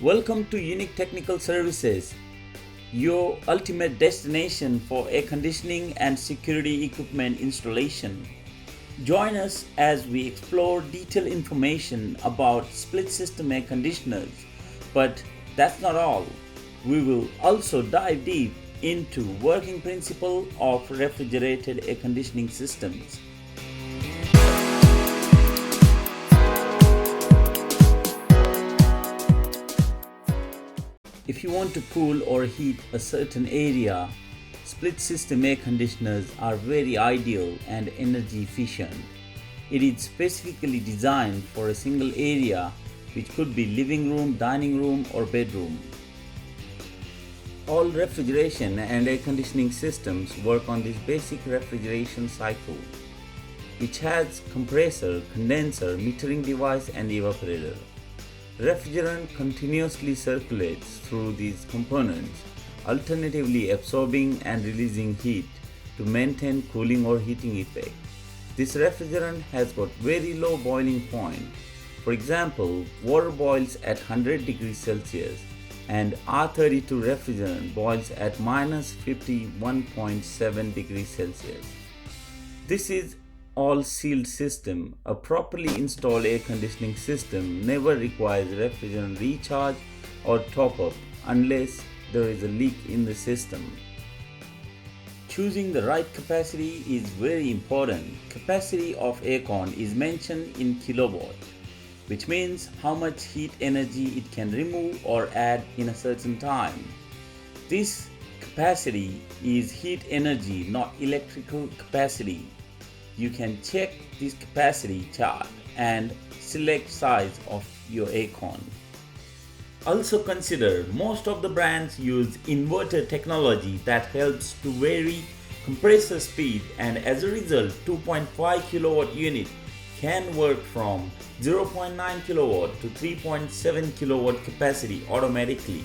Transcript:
Welcome to Unique Technical Services, your ultimate destination for air conditioning and security equipment installation. Join us as we explore detailed information about split system air conditioners. But that's not all. We will also dive deep into working principle of refrigerated air conditioning systems. If you want to cool or heat a certain area, split system air conditioners are very ideal and energy efficient. It is specifically designed for a single area, which could be living room, dining room, or bedroom. All refrigeration and air conditioning systems work on this basic refrigeration cycle, which has compressor, condenser, metering device, and evaporator. Refrigerant continuously circulates through these components, alternatively absorbing and releasing heat to maintain cooling or heating effect. This refrigerant has got very low boiling point. For example, water boils at 100 degrees Celsius and R32 refrigerant boils at minus 51.7 degrees Celsius. This is all sealed system. A properly installed air conditioning system never requires refrigerant recharge or top up unless there is a leak in the system. Choosing the right capacity is very important. Capacity of aircon is mentioned in kilowatt, which means how much heat energy it can remove or add in a certain time. This capacity is heat energy, not electrical capacity. You can check this capacity chart and select size of your aircon. Also consider most of the brands use inverter technology that helps to vary compressor speed, and as a result 2.5 kilowatt unit can work from 0.9 kilowatt to 3.7 kilowatt capacity automatically.